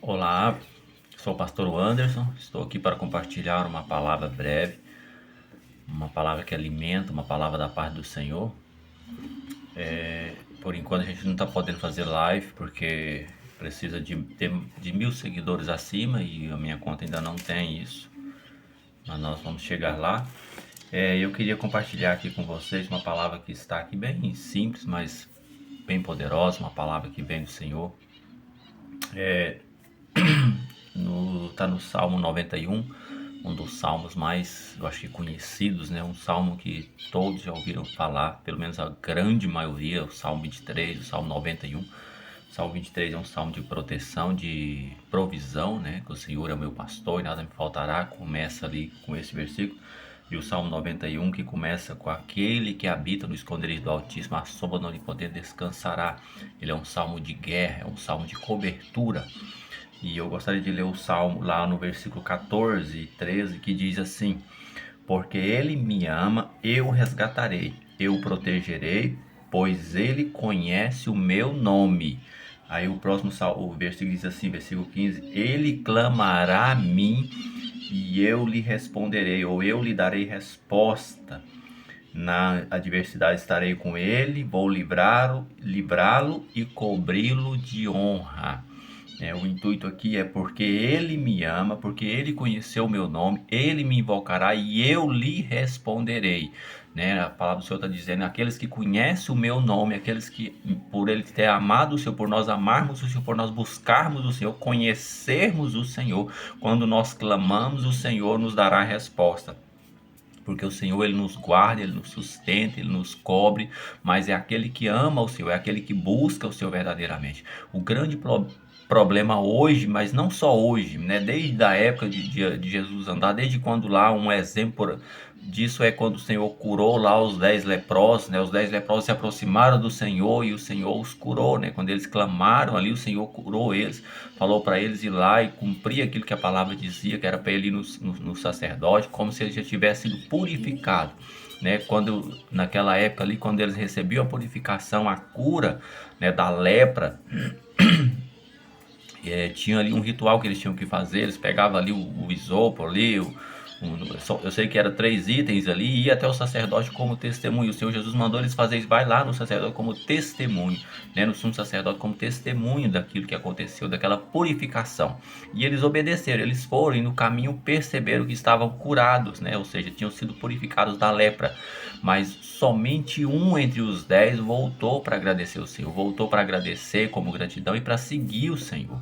Olá, sou o pastor Anderson, estou aqui para compartilhar uma palavra breve, uma palavra que alimenta, uma palavra da parte do Senhor. Por enquanto a gente não está podendo fazer live porque precisa de 1.000 seguidores acima e a minha conta ainda não tem isso, mas nós vamos chegar lá. Eu queria compartilhar aqui com vocês uma palavra que está aqui bem simples, mas bem poderosa, uma palavra que vem do Senhor. Tá no Salmo 91, um dos salmos mais, eu acho que conhecidos, né? Um salmo que todos já ouviram falar, pelo menos a grande maioria, o Salmo 23, o Salmo 91. O Salmo 23 é um salmo de proteção, de provisão, né? Que o Senhor é o meu pastor e nada me faltará, começa ali com esse versículo. E o Salmo 91 que começa com aquele que habita no esconderijo do Altíssimo, a sombra do Onipotente descansará. Ele é um salmo de guerra, é um salmo de cobertura. E eu gostaria de ler o Salmo lá no versículo 14 e 13, que diz assim: porque ele me ama, eu o resgatarei, eu o protegerei, pois ele conhece o meu nome. Aí o próximo o versículo diz assim, versículo 15: ele clamará a mim e eu lhe responderei, ou eu lhe darei resposta. Na adversidade estarei com ele, vou livrá-lo e cobri-lo de honra. O intuito aqui é porque ele me ama, porque ele conheceu o meu nome, ele me invocará e eu lhe responderei. A palavra do Senhor está dizendo: aqueles que conhecem o meu nome, aqueles que, por ele ter amado o Senhor, por nós amarmos o Senhor, por nós buscarmos o Senhor, conhecermos o Senhor, quando nós clamamos, o Senhor nos dará a resposta. Porque o Senhor, ele nos guarda, ele nos sustenta, ele nos cobre, mas é aquele que ama o Senhor, é aquele que busca o Senhor verdadeiramente. O grande problema hoje, mas não só hoje, né? Desde a época de Jesus andar, desde quando lá um exemplo disso é quando o Senhor curou lá os 10 leprosos, né? Os 10 leprosos se aproximaram do Senhor e o Senhor os curou, né? Quando eles clamaram ali, o Senhor curou eles, falou para eles ir lá e cumprir aquilo que a palavra dizia, que era para ele ir no sacerdote, como se ele já tivesse sido purificado. Quando naquela época ali, quando eles recebiam a purificação, a cura, né, da lepra, tinha ali um ritual que eles tinham que fazer. Eles pegavam ali o isopo ali, eu sei que era 3 itens ali, e ia até o sacerdote como testemunho. O Senhor Jesus mandou eles fazer isso, vai lá no sacerdote como testemunho, né, no sumo sacerdote como testemunho daquilo que aconteceu, daquela purificação. E eles obedeceram, eles foram e no caminho perceberam que estavam curados, né, ou seja, tinham sido purificados da lepra. Mas somente um entre os 10 voltou para agradecer o Senhor, voltou para agradecer como gratidão e para seguir o Senhor.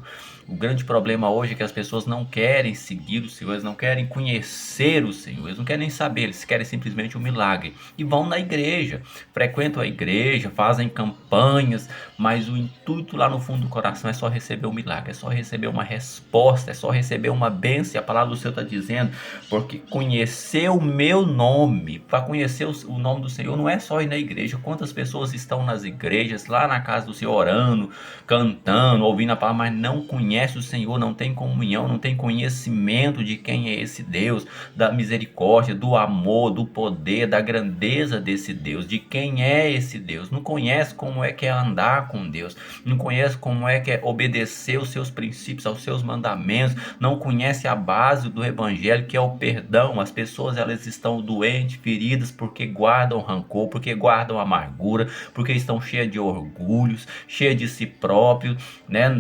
O grande problema hoje é que as pessoas não querem seguir o Senhor, eles não querem conhecer o Senhor, eles não querem nem saber, eles querem simplesmente um milagre. E vão na igreja, frequentam a igreja, fazem campanhas, mas o intuito lá no fundo do coração é só receber um milagre, é só receber uma resposta, é só receber uma bênção. A palavra do Senhor está dizendo: porque conhecer o meu nome, para conhecer o nome do Senhor não é só ir na igreja. Quantas pessoas estão nas igrejas, lá na casa do Senhor, orando, cantando, ouvindo a palavra, mas não conhece o Senhor, não tem comunhão, não tem conhecimento de quem é esse Deus, da misericórdia, do amor, do poder, da grandeza desse Deus, de quem é esse Deus. Não conhece como é que é andar com Deus, não conhece como é que é obedecer os seus princípios, aos seus mandamentos, não conhece a base do evangelho, que é o perdão. As pessoas, elas estão doentes, feridas, porque guardam rancor, porque guardam amargura, porque estão cheias de orgulhos, cheias de si próprios, né?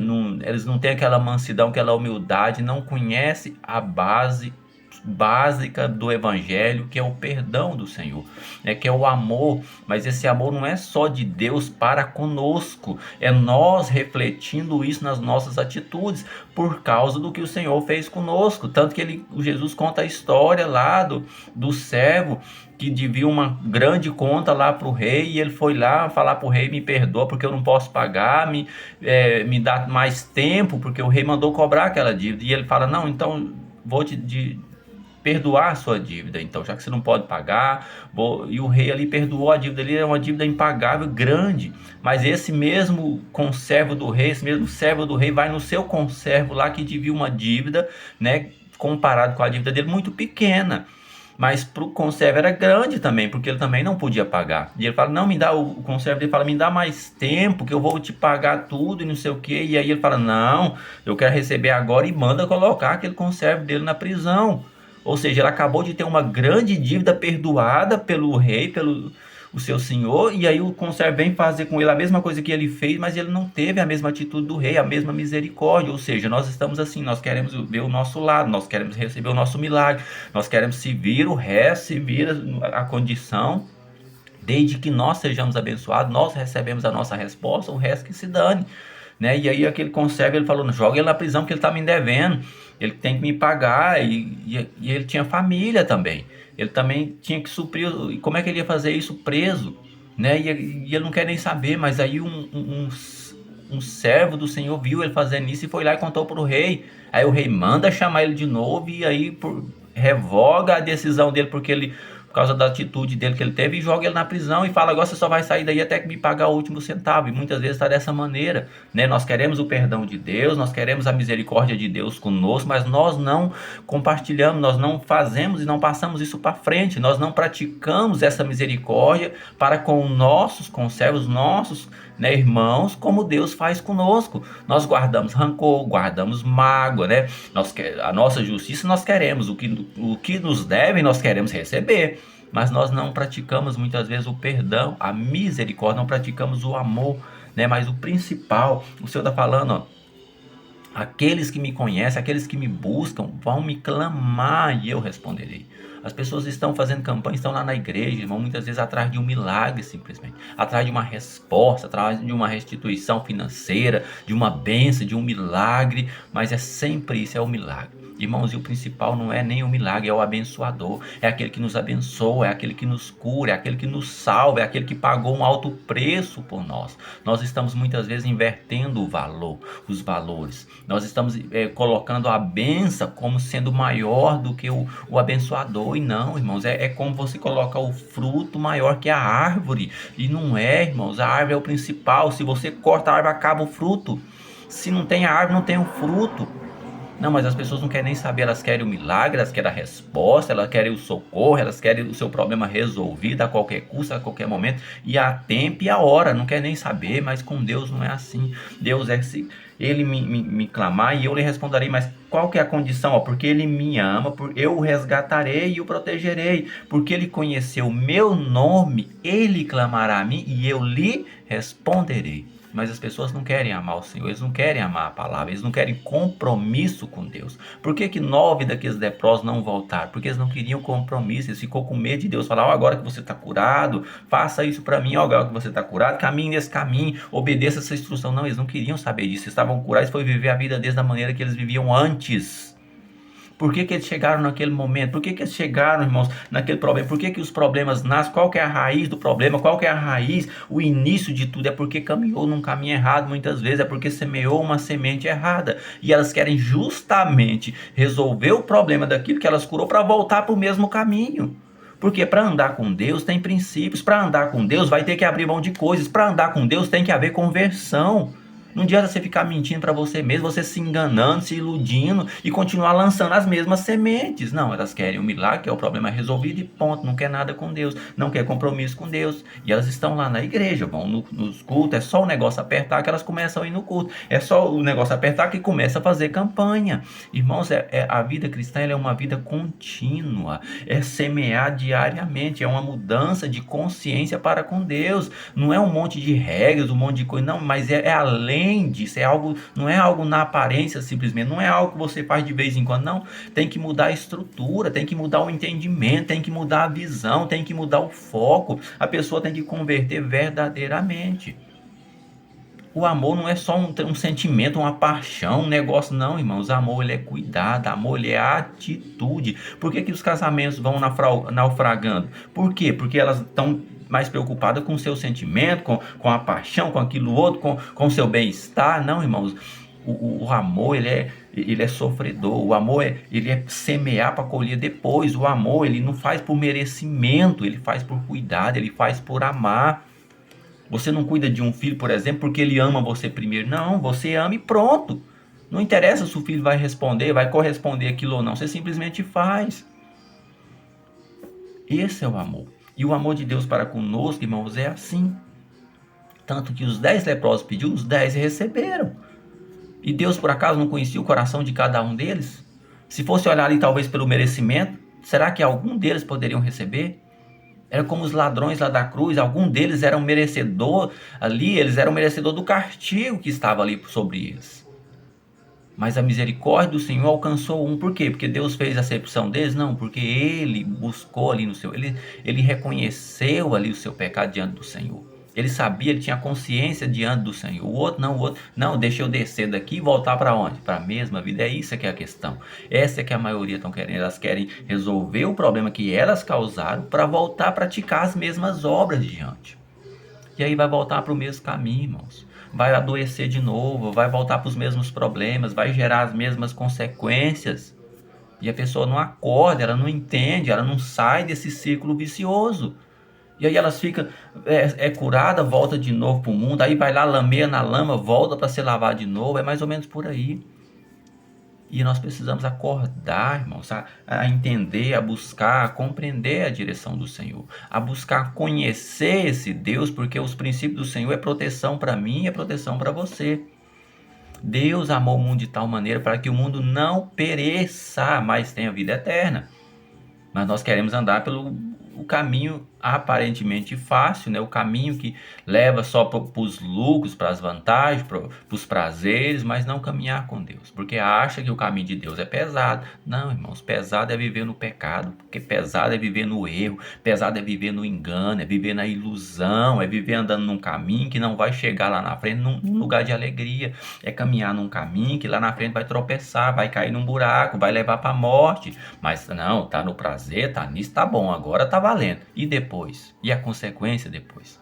Eles não têm aquela mansidão, aquela humildade, não conhecem a base básica do evangelho, que é o perdão do Senhor, né, que é o amor. Mas esse amor não é só de Deus para conosco, é nós refletindo isso nas nossas atitudes, por causa do que o Senhor fez conosco. Tanto que Jesus conta a história lá do servo que devia uma grande conta lá para o rei, e ele foi lá falar para o rei: me perdoa porque eu não posso pagar, me dá mais tempo, porque o rei mandou cobrar aquela dívida. E ele fala: não, então vou te perdoar a sua dívida, então, já que você não pode pagar. E o rei ali perdoou a dívida. Ele era uma dívida impagável, grande, mas esse mesmo conservo do rei, esse mesmo servo do rei, vai no seu conservo lá, que devia uma dívida, né, comparado com a dívida dele, muito pequena. mas para o conservo era grande também, porque ele também não podia pagar. E ele fala, não, me dá, o conservo dele fala, me dá mais tempo, que eu vou te pagar tudo e não sei o quê. E aí ele fala, não, eu quero receber agora, e manda colocar aquele conservo dele na prisão. Ou seja, ele acabou de ter uma grande dívida perdoada pelo rei, pelo o seu senhor, e aí o conservo vem fazer com ele a mesma coisa que ele fez, mas ele não teve a mesma atitude do rei, a mesma misericórdia. Ou seja, nós estamos assim, nós queremos ver o nosso lado, nós queremos receber o nosso milagre, nós queremos se vir o resto, se vir a condição, desde que nós sejamos abençoados, nós recebemos a nossa resposta, o resto que se dane. Né? E aí aquele conservo, ele falou, joga ele na prisão porque ele está me devendo, ele tem que me pagar, e ele tinha família também, ele também tinha que suprir, e como é que ele ia fazer isso preso? Né? E ele não quer nem saber, mas aí um servo do Senhor viu ele fazendo isso e foi lá e contou para o rei. Aí o rei manda chamar ele de novo, e aí revoga a decisão dele, porque ele, por causa da atitude dele que ele teve, e joga ele na prisão e fala, agora você só vai sair daí até que me pagar o último centavo. E muitas vezes está dessa maneira, né? Nós queremos o perdão de Deus, nós queremos a misericórdia de Deus conosco, mas nós não compartilhamos, nós não fazemos e não passamos isso para frente, nós não praticamos essa misericórdia para com nossos conservos, nossos, né, irmãos, como Deus faz conosco. Nós guardamos rancor, guardamos mágoa, né? A nossa justiça nós queremos, o que nos devem nós queremos receber, mas nós não praticamos muitas vezes o perdão, a misericórdia, não praticamos o amor, né? Mas o principal, o Senhor está falando, ó, aqueles que me conhecem, aqueles que me buscam, vão me clamar e eu responderei. As pessoas estão fazendo campanha, estão lá na igreja, vão muitas vezes atrás de um milagre, simplesmente, atrás de uma resposta, atrás de uma restituição financeira, de uma bênção, de um milagre, mas é sempre isso, é o milagre. Irmãos, e o principal não é nem o milagre, é o abençoador, é aquele que nos abençoa, é aquele que nos cura, é aquele que nos salva, é aquele que pagou um alto preço por nós. Nós estamos muitas vezes invertendo o valor, os valores. Nós estamos colocando a benção como sendo maior do que o abençoador. E não, irmãos, é como você coloca o fruto maior que a árvore. E não é, irmãos, a árvore é o principal. Se você corta a árvore, acaba o fruto. Se não tem a árvore, não tem o fruto. Não, mas as pessoas não querem nem saber, elas querem o milagre, elas querem a resposta, elas querem o socorro, elas querem o seu problema resolvido a qualquer custo, a qualquer momento, e a tempo e a hora, não quer nem saber. Mas com Deus não é assim. Deus é assim, ele me clamar e eu lhe responderei. Mas qual que é a condição? Porque ele me ama, eu o resgatarei e o protegerei, porque ele conheceu o meu nome, ele clamará a mim e eu lhe responderei. Mas as pessoas não querem amar o Senhor, eles não querem amar a palavra, eles não querem compromisso com Deus. Por que 9 daqueles leprosos não voltaram? Porque eles não queriam compromisso, eles ficou com medo de Deus falar, agora que você está curado, faça isso para mim, agora que você está curado, caminhe nesse caminho, obedeça essa instrução. Não, eles não queriam saber disso, eles estavam curados, foi viver a vida deles da maneira que eles viviam antes. Por que eles chegaram naquele momento? Por que eles chegaram, irmãos, naquele problema? Por que os problemas nascem? Qual que é a raiz do problema? Qual que é a raiz, o início de tudo? É porque caminhou num caminho errado muitas vezes, é porque semeou uma semente errada. E elas querem justamente resolver o problema daquilo que elas curou para voltar para o mesmo caminho. Porque para andar com Deus tem princípios, para andar com Deus vai ter que abrir mão de coisas, para andar com Deus tem que haver conversão. Não adianta você ficar mentindo para você mesmo, você se enganando, se iludindo e continuar lançando as mesmas sementes. Não, elas querem o milagre, que é o problema resolvido e ponto. Não quer nada com Deus, não quer compromisso com Deus. E elas estão lá na igreja, vão nos cultos, é só o negócio apertar que elas começam a ir no culto. É só o negócio apertar que começa a fazer campanha. Irmãos, a vida cristã é uma vida contínua, é semear diariamente, é uma mudança de consciência para com Deus. Não é um monte de regras, um monte de coisa, não, mas é além disso, é algo, não é algo na aparência simplesmente, não é algo que você faz de vez em quando, não, tem que mudar a estrutura, tem que mudar o entendimento, tem que mudar a visão, tem que mudar o foco, a pessoa tem que converter verdadeiramente. O amor não é só um sentimento, uma paixão, um negócio, não, irmãos. O amor, ele é cuidado, amor, ele é atitude. Por que os casamentos vão naufragando? Por quê? Porque elas estão mais preocupadas com o seu sentimento, com a paixão, com aquilo outro, com o seu bem-estar. Não, irmãos. O amor, ele é sofredor. O amor, ele é semear para colher depois. O amor, ele não faz por merecimento, ele faz por cuidado, ele faz por amar. Você não cuida de um filho, por exemplo, porque ele ama você primeiro. Não, você ama e pronto. Não interessa se o filho vai responder, vai corresponder aquilo ou não. Você simplesmente faz. Esse é o amor. E o amor de Deus para conosco, irmãos, é assim. Tanto que os 10 leprosos pediram, os 10 receberam. E Deus, por acaso, não conhecia o coração de cada um deles? Se fosse olhar ali, talvez pelo merecimento, será que algum deles poderiam receber? Era como os ladrões lá da cruz, algum deles eram merecedor ali, eles eram merecedor do castigo que estava ali sobre eles. Mas a misericórdia do Senhor alcançou um. Por quê? Porque Deus fez a acepção deles? Não, porque ele buscou ali no seu... Ele reconheceu ali o seu pecado diante do Senhor. Ele sabia, ele tinha consciência diante do Senhor. O outro, não, deixa eu descer daqui e voltar para onde? Para a mesma vida. É isso que é a questão. Essa é que a maioria estão querendo. Elas querem resolver o problema que elas causaram para voltar a praticar as mesmas obras diante. E aí vai voltar para o mesmo caminho, irmãos. Vai adoecer de novo, vai voltar para os mesmos problemas, vai gerar as mesmas consequências. E a pessoa não acorda, ela não entende, ela não sai desse ciclo vicioso. E aí elas ficam, curada, volta de novo para o mundo, aí vai lá, lameia na lama, volta para se lavar de novo, é mais ou menos por aí. E nós precisamos acordar, irmãos, a entender, a buscar, a compreender a direção do Senhor, a buscar conhecer esse Deus, porque os princípios do Senhor é proteção para mim e é proteção para você. Deus amou o mundo de tal maneira para que o mundo não pereça, mas tenha vida eterna. Mas nós queremos andar pelo o caminho aparentemente fácil, né? O caminho que leva só para os lucros, para as vantagens, para os prazeres, mas não caminhar com Deus, porque acha que o caminho de Deus é pesado. Não, irmãos, pesado é viver no pecado, porque pesado é viver no erro, pesado é viver no engano, é viver na ilusão, é viver andando num caminho que não vai chegar lá na frente num lugar de alegria, é caminhar num caminho que lá na frente vai tropeçar, vai cair num buraco, vai levar para a morte. Mas não, tá no prazer, tá nisso, tá bom, agora tá valendo. E depois? E a consequência depois?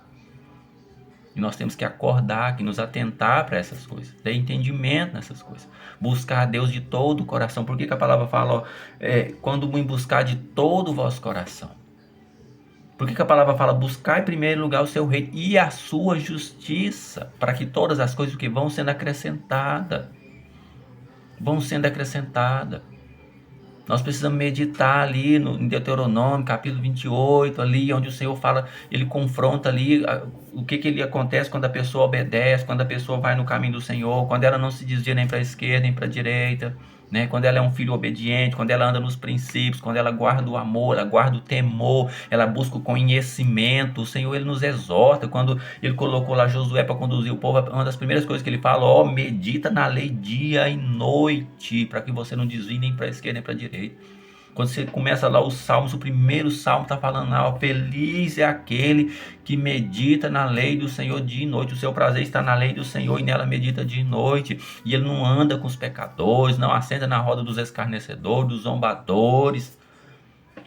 E nós temos que acordar, que nos atentar para essas coisas, ter entendimento nessas coisas, buscar a Deus de todo o coração. Por que a palavra fala, quando me buscar de todo o vosso coração? Por que a palavra fala, buscar em primeiro lugar o seu reino e a sua justiça, para que todas as coisas que vão sendo acrescentadas, Nós precisamos meditar ali em Deuteronômio, capítulo 28, ali onde o Senhor fala, ele confronta ali o que ele acontece quando a pessoa obedece, quando a pessoa vai no caminho do Senhor, quando ela não se desvia nem para a esquerda, nem para a direita, né? Quando ela é um filho obediente, quando ela anda nos princípios, quando ela guarda o amor, ela guarda o temor, ela busca o conhecimento. O Senhor, ele nos exorta. Quando ele colocou lá Josué para conduzir o povo, uma das primeiras coisas que ele fala, medita na lei dia e noite, para que você não desvie nem para a esquerda nem para a direita. Quando você começa lá os salmos, o primeiro salmo está falando, feliz é aquele que medita na lei do Senhor dia e noite. O seu prazer está na lei do Senhor e nela medita dia e noite. E ele não anda com os pecadores, não assenta na roda dos escarnecedores, dos zombadores.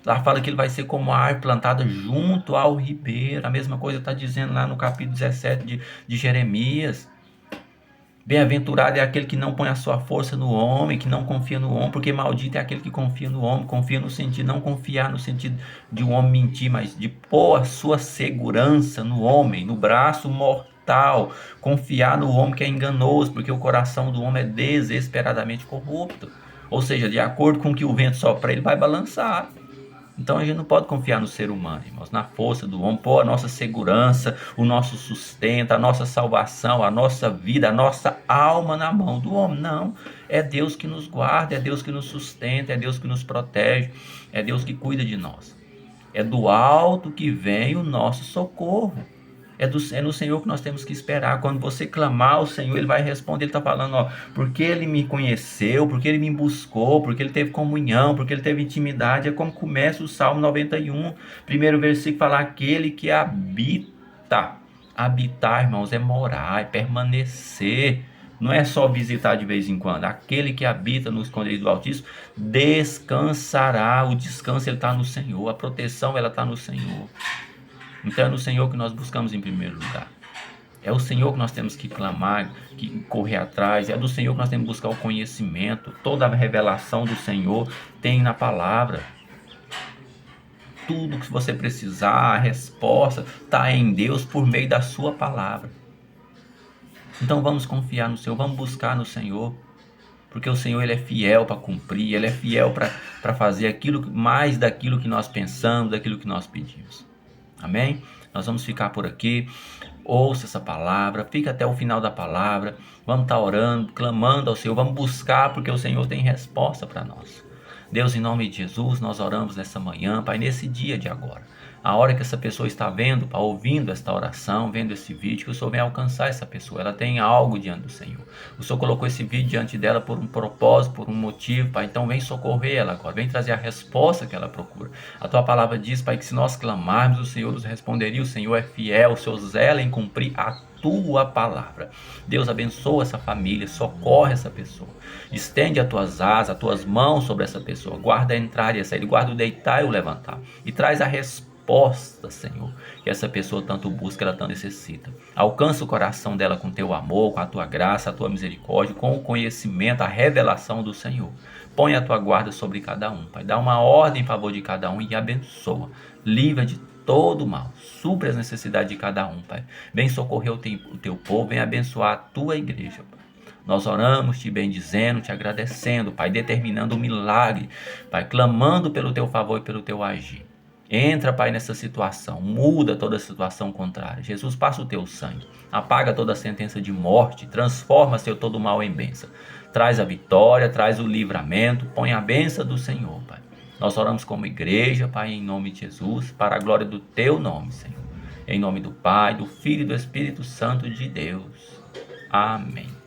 Lá fala que ele vai ser como a árvore plantada junto ao ribeiro. A mesma coisa está dizendo lá no capítulo 17 de Jeremias. Bem-aventurado é aquele que não põe a sua força no homem, que não confia no homem, porque maldito é aquele que confia no homem. Confia no sentido, não confiar no sentido de um homem mentir, mas de pôr a sua segurança no homem, no braço mortal. Confiar no homem que é enganoso, porque o coração do homem é desesperadamente corrupto. Ou seja, de acordo com o que o vento sopra, ele vai balançar. Então a gente não pode confiar no ser humano, irmãos, na força do homem, pôr a nossa segurança, o nosso sustento, a nossa salvação, a nossa vida, a nossa alma na mão do homem. Não, é Deus que nos guarda, é Deus que nos sustenta, é Deus que nos protege, é Deus que cuida de nós. É do alto que vem o nosso socorro. É no Senhor que nós temos que esperar. Quando você clamar ao Senhor, Ele vai responder. Ele está falando, porque Ele me conheceu, porque Ele me buscou, porque Ele teve comunhão, porque Ele teve intimidade. É como começa o Salmo 91, primeiro versículo, fala, aquele que habita. Habitar, irmãos, é morar, é permanecer. Não é só visitar de vez em quando. Aquele que habita no esconderijo do Altíssimo descansará. O descanso ele está no Senhor, a proteção ela está no Senhor. Então é no Senhor que nós buscamos em primeiro lugar. É o Senhor que nós temos que clamar, que correr atrás. É do Senhor que nós temos que buscar o conhecimento. Toda a revelação do Senhor tem na palavra. Tudo que você precisar, a resposta está em Deus por meio da sua palavra. Então vamos confiar no Senhor, vamos buscar no Senhor. porque o Senhor ele é fiel para cumprir, ele é fiel para fazer aquilo mais daquilo que nós pensamos, daquilo que nós pedimos. Amém? Nós vamos ficar por aqui. Ouça essa palavra, fica até o final da palavra. Vamos estar orando, clamando ao Senhor, vamos buscar, porque o Senhor tem resposta para nós. Deus, em nome de Jesus, nós oramos nessa manhã, Pai, nesse dia de agora. A hora que essa pessoa está vendo, Pai, ouvindo esta oração, vendo esse vídeo, que o Senhor venha alcançar essa pessoa. Ela tem algo diante do Senhor. O Senhor colocou esse vídeo diante dela por um propósito, por um motivo, Pai. Então vem socorrer ela agora, vem trazer a resposta que ela procura. A Tua palavra diz, Pai, que se nós clamarmos, o Senhor nos responderia. O Senhor é fiel, o Senhor zela em cumprir a Tua palavra. Deus, abençoa essa família, socorre essa pessoa. Estende as Tuas asas, as Tuas mãos sobre essa pessoa. Guarda a entrar e a sair, guarda o deitar e o levantar. E traz a resposta, Senhor, que essa pessoa tanto busca, ela tanto necessita. Alcança o coração dela com Teu amor, com a Tua graça, a Tua misericórdia, com o conhecimento, a revelação do Senhor. Põe a Tua guarda sobre cada um, Pai. Dá uma ordem em favor de cada um e abençoa. Livra de todo mal. Supre as necessidades de cada um, Pai. Vem socorrer o Teu povo, vem abençoar a Tua igreja, Pai. Nós oramos te bendizendo, te agradecendo, Pai, determinando o milagre, Pai, clamando pelo Teu favor e pelo Teu agir. Entra, Pai, nessa situação, muda toda a situação contrária. Jesus, passa o Teu sangue, apaga toda a sentença de morte, transforma, Senhor, todo o mal em bênção. Traz a vitória, traz o livramento, põe a bênção do Senhor, Pai. Nós oramos como igreja, Pai, em nome de Jesus, para a glória do Teu nome, Senhor. Em nome do Pai, do Filho e do Espírito Santo de Deus. Amém.